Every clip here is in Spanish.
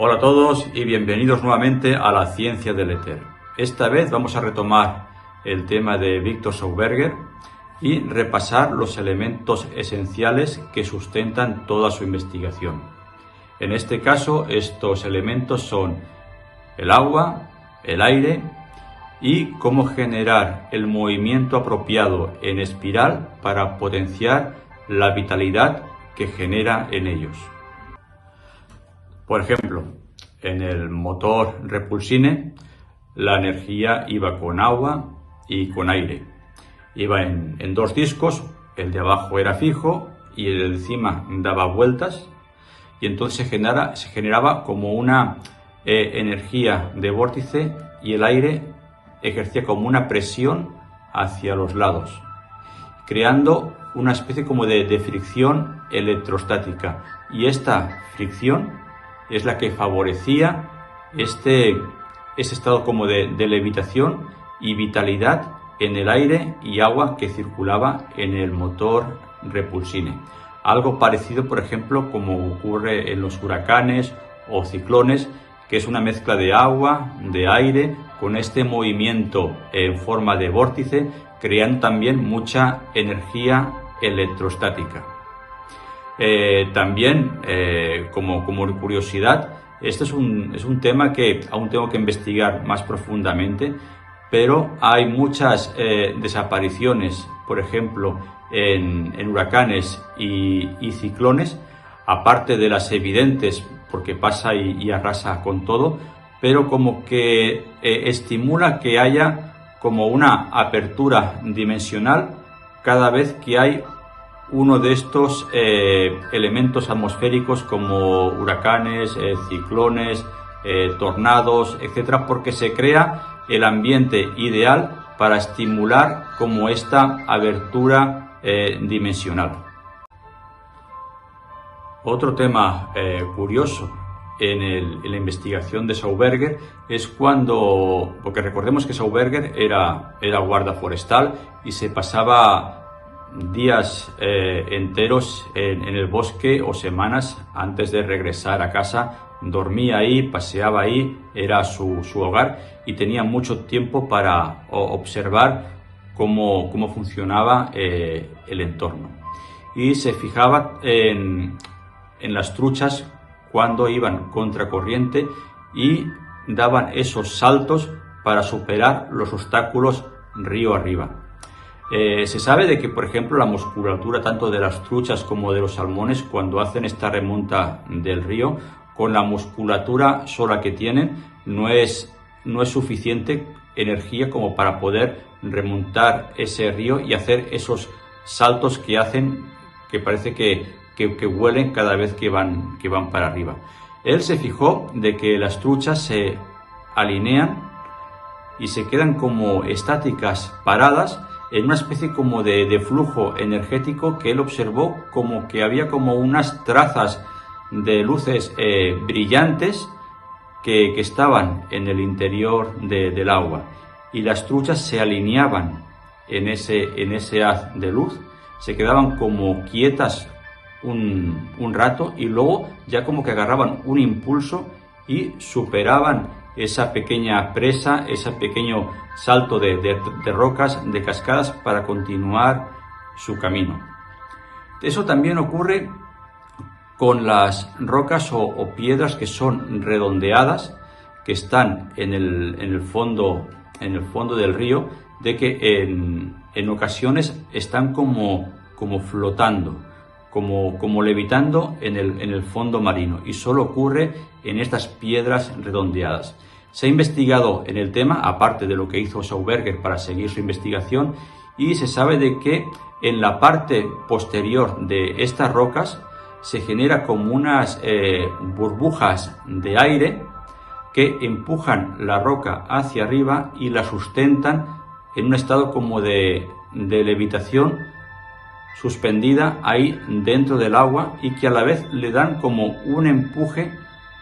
Hola a todos y bienvenidos nuevamente a la ciencia del éter. Esta vez vamos a retomar el tema de Victor Schauberger y repasar los elementos esenciales que sustentan toda su investigación. En este caso, estos elementos son el agua, el aire y cómo generar el movimiento apropiado en espiral para potenciar la vitalidad que genera en ellos. Por ejemplo, en el motor Repulsine, la energía iba con agua y con aire. Iba en dos discos, el de abajo era fijo y el de encima daba vueltas, y entonces se generaba como una energía de vórtice, y el aire ejercía como una presión hacia los lados, creando una especie como de fricción electrostática, y esta fricción es la que favorecía ese estado como de levitación y vitalidad en el aire y agua que circulaba en el motor Repulsine. Algo parecido, por ejemplo, como ocurre en los huracanes o ciclones, que es una mezcla de agua, de aire, con este movimiento en forma de vórtice, creando también mucha energía electrostática. También, como curiosidad, este es un tema que aún tengo que investigar más profundamente, pero hay muchas desapariciones, por ejemplo, en huracanes y ciclones, aparte de las evidentes, porque pasa y arrasa con todo, pero como que estimula que haya como una apertura dimensional cada vez que hay uno de estos elementos atmosféricos como huracanes, ciclones, tornados, etcétera, porque se crea el ambiente ideal para estimular como esta abertura dimensional. Otro tema curioso en la investigación de Schauberger es porque recordemos que Schauberger era guarda forestal y se pasaba días enteros en el bosque o semanas antes de regresar a casa. Dormía ahí, paseaba ahí, era su hogar, y tenía mucho tiempo para observar cómo funcionaba el entorno. Y se fijaba en las truchas cuando iban contracorriente y daban esos saltos para superar los obstáculos río arriba. Se sabe de que, por ejemplo, la musculatura tanto de las truchas como de los salmones, cuando hacen esta remonta del río, con la musculatura sola que tienen, no es suficiente energía como para poder remontar ese río y hacer esos saltos que hacen, que parece que huelen cada vez que van para arriba. Él se fijó de que las truchas se alinean y se quedan como estáticas, paradas, en una especie como de flujo energético que él observó, como que había como unas trazas de luces brillantes que estaban en el interior del agua, y las truchas se alineaban en ese haz de luz, se quedaban como quietas un rato y luego ya como que agarraban un impulso y superaban esa pequeña presa, ese pequeño salto de rocas, de cascadas, para continuar su camino. Eso también ocurre con las rocas o piedras que son redondeadas, que están en el fondo del río, de que en ocasiones están como flotando, como levitando en el fondo marino, y solo ocurre en estas piedras redondeadas. Se ha investigado en el tema, aparte de lo que hizo Schauberger para seguir su investigación, y se sabe de que en la parte posterior de estas rocas se genera como unas burbujas de aire que empujan la roca hacia arriba y la sustentan en un estado como de levitación, suspendida ahí dentro del agua, y que a la vez le dan como un empuje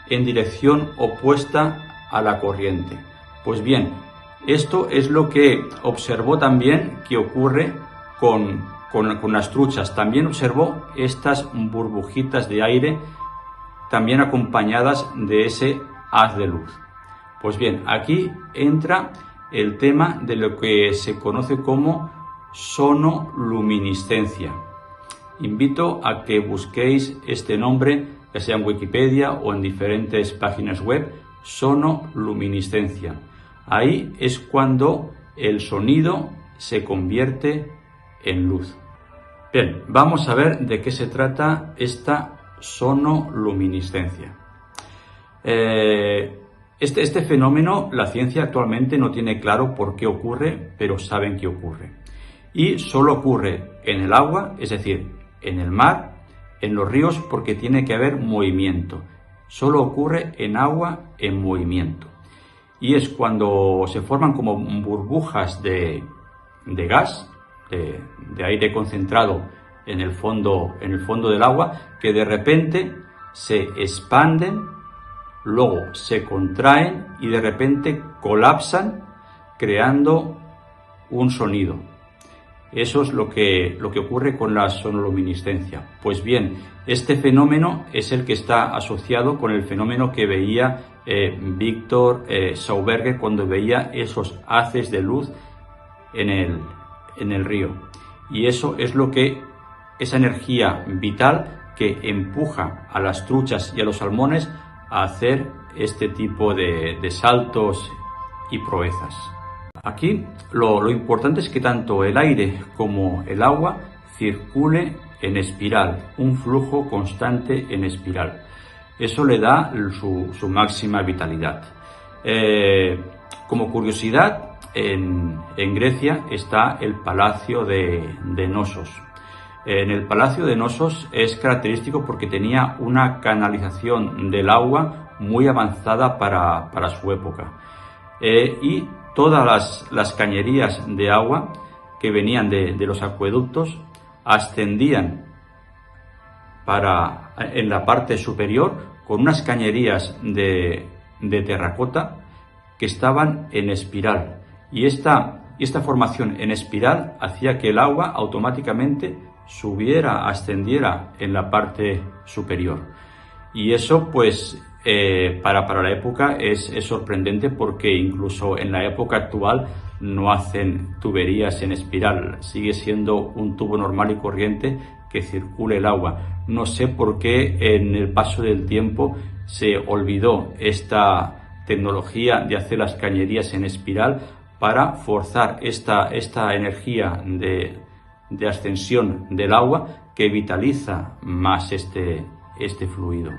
en dirección opuesta a la corriente. Pues bien, esto es lo que observó también que ocurre con las truchas. También observó estas burbujitas de aire también acompañadas de ese haz de luz. Pues bien, aquí entra el tema de lo que se conoce como sonoluminiscencia. Invito a que busquéis este nombre, ya sea en Wikipedia o en diferentes páginas web, sonoluminiscencia. Ahí es cuando el sonido se convierte en luz. Bien, vamos a ver de qué se trata esta sonoluminiscencia. Este fenómeno la ciencia actualmente no tiene claro por qué ocurre, pero saben que ocurre. Y solo ocurre en el agua, es decir, en el mar, en los ríos, porque tiene que haber movimiento. Solo ocurre en agua en movimiento. Y es cuando se forman como burbujas de gas, de aire concentrado en el fondo del agua, que de repente se expanden, luego se contraen y de repente colapsan, creando un sonido. Eso es lo que ocurre con la sonoluminiscencia. Pues bien, este fenómeno es el que está asociado con el fenómeno que veía Victor Sauberger cuando veía esos haces de luz en el río. Y eso es esa energía vital que empuja a las truchas y a los salmones a hacer este tipo de saltos y proezas. Aquí lo importante es que tanto el aire como el agua circule en espiral, un flujo constante en espiral. Eso le da su máxima vitalidad. Como curiosidad, en Grecia está el Palacio de Nosos. En el Palacio de Nosos es característico porque tenía una canalización del agua muy avanzada para su época. Y todas las cañerías de agua que venían de los acueductos ascendían en la parte superior con unas cañerías de terracota que estaban en espiral. Y esta formación en espiral hacía que el agua automáticamente ascendiera en la parte superior. Y eso, pues, para la época es sorprendente, porque incluso en la época actual no hacen tuberías en espiral. Sigue siendo un tubo normal y corriente que circule el agua. No sé por qué en el paso del tiempo se olvidó esta tecnología de hacer las cañerías en espiral para forzar esta energía de ascensión del agua que vitaliza más este fluido.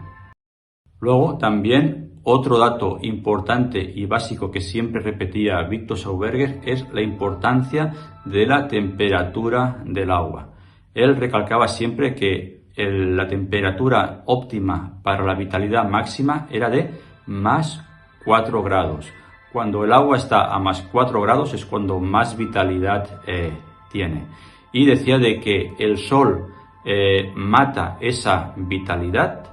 Luego también otro dato importante y básico que siempre repetía Victor Sauberger es la importancia de la temperatura del agua. Él recalcaba siempre que la temperatura óptima para la vitalidad máxima era de más 4 grados. Cuando el agua está a más 4 grados es cuando más vitalidad tiene. Y decía de que el sol mata esa vitalidad,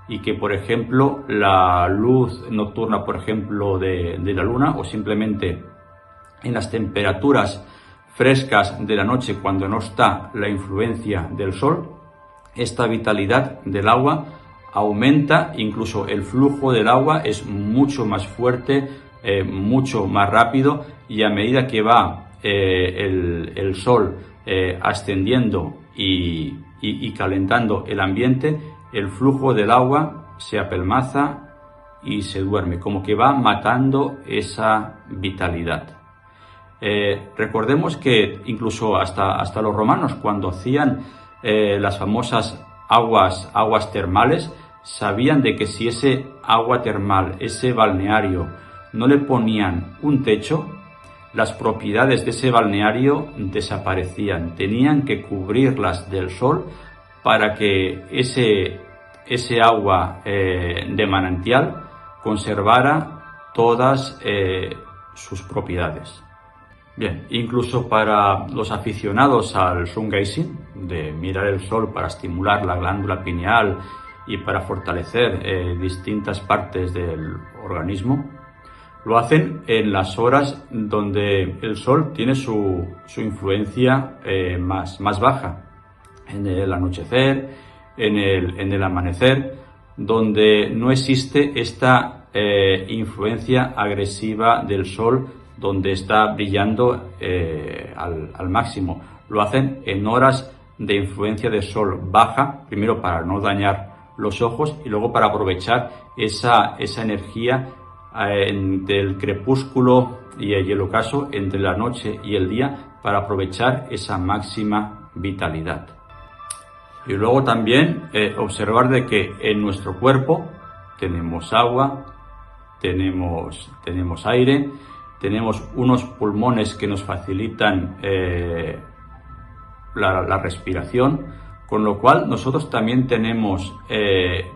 y que, por ejemplo, la luz nocturna, por ejemplo, de la luna, o simplemente en las temperaturas frescas de la noche, cuando no está la influencia del sol, esta vitalidad del agua aumenta. Incluso el flujo del agua es mucho más fuerte, mucho más rápido, y a medida que va el sol ascendiendo y calentando el ambiente, el flujo del agua se apelmaza y se duerme, como que va matando esa vitalidad. Recordemos que incluso hasta los romanos, cuando hacían las famosas aguas termales, sabían de que si ese agua termal, ese balneario, no le ponían un techo, las propiedades de ese balneario desaparecían. Tenían que cubrirlas del sol para que ese agua de manantial conservara todas sus propiedades. Bien, incluso para los aficionados al sun gazing, de mirar el sol para estimular la glándula pineal y para fortalecer distintas partes del organismo, lo hacen en las horas donde el sol tiene su influencia más baja, en el anochecer, en el amanecer, donde no existe esta influencia agresiva del sol, donde está brillando al máximo. Lo hacen en horas de influencia de sol baja, primero para no dañar los ojos y luego para aprovechar esa energía entre el crepúsculo y el ocaso, entre la noche y el día, para aprovechar esa máxima vitalidad. Y luego también observar de que en nuestro cuerpo tenemos agua, tenemos aire, tenemos unos pulmones que nos facilitan la respiración, con lo cual nosotros también tenemos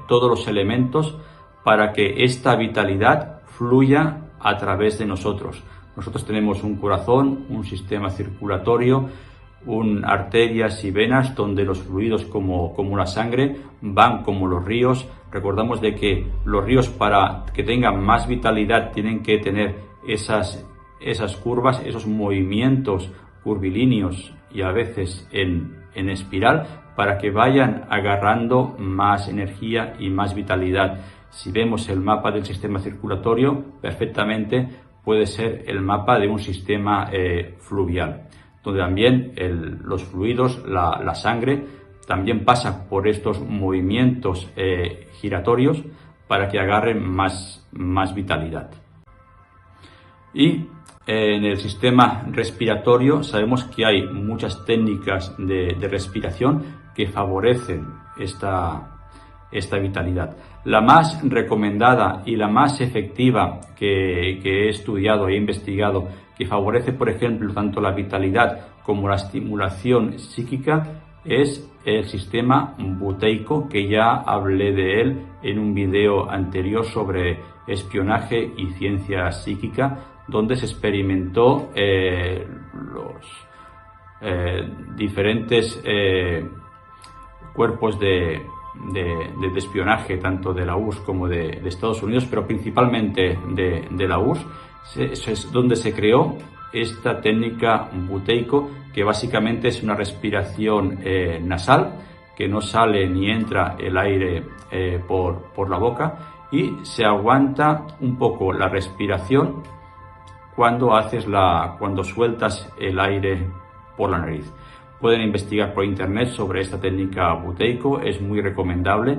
todos los elementos para que esta vitalidad fluya a través de nosotros. Nosotros tenemos un corazón, un sistema circulatorio, arterias y venas donde los fluidos como la sangre van como los ríos. Recordamos de que los ríos, para que tengan más vitalidad, tienen que tener esas curvas, esos movimientos curvilíneos y a veces en espiral, para que vayan agarrando más energía y más vitalidad. Si vemos el mapa del sistema circulatorio, perfectamente puede ser el mapa de un sistema fluvial, donde también los fluidos, la sangre, también pasa por estos movimientos giratorios para que agarren más vitalidad. Y en el sistema respiratorio sabemos que hay muchas técnicas de respiración que favorecen esta vitalidad. La más recomendada y la más efectiva que he estudiado e investigado, que favorece, por ejemplo, tanto la vitalidad como la estimulación psíquica, es el sistema buteico, que ya hablé de él en un video anterior sobre espionaje y ciencia psíquica, donde se experimentó los diferentes cuerpos de espionaje, tanto de la URSS como de Estados Unidos, pero principalmente de la URSS. Es donde se creó esta técnica buteico, que básicamente es una respiración nasal, que no sale ni entra el aire por la boca, y se aguanta un poco la respiración cuando sueltas el aire por la nariz. Pueden investigar por internet sobre esta técnica buteico, es muy recomendable.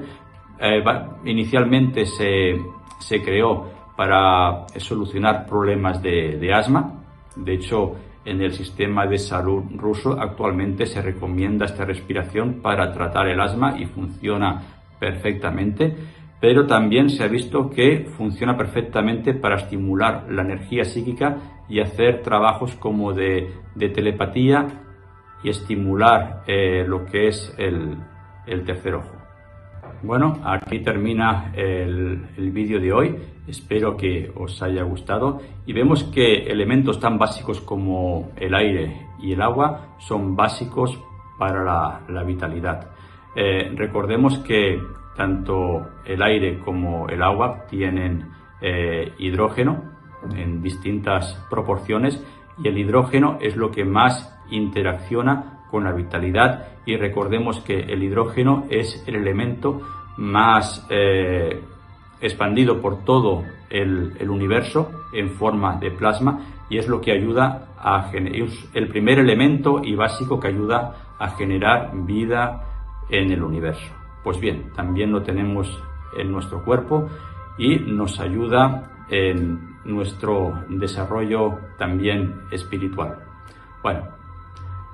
Inicialmente se creó para solucionar problemas de asma. De hecho, en el sistema de salud ruso actualmente se recomienda esta respiración para tratar el asma y funciona perfectamente, pero también se ha visto que funciona perfectamente para estimular la energía psíquica y hacer trabajos como de telepatía y estimular lo que es el tercer ojo. Bueno, aquí termina el vídeo de hoy. Espero que os haya gustado, y vemos que elementos tan básicos como el aire y el agua son básicos para la vitalidad. Recordemos que tanto el aire como el agua tienen hidrógeno en distintas proporciones, y el hidrógeno es lo que más interacciona con la vitalidad, y recordemos que el hidrógeno es el elemento más expandido por todo el universo en forma de plasma, y es lo que ayuda el primer elemento y básico que ayuda a generar vida en el universo. Pues bien, también lo tenemos en nuestro cuerpo y nos ayuda en nuestro desarrollo también espiritual. Bueno,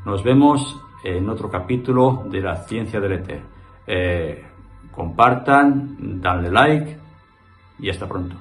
nos vemos en otro capítulo de la ciencia del éter. Compartan, danle like y hasta pronto.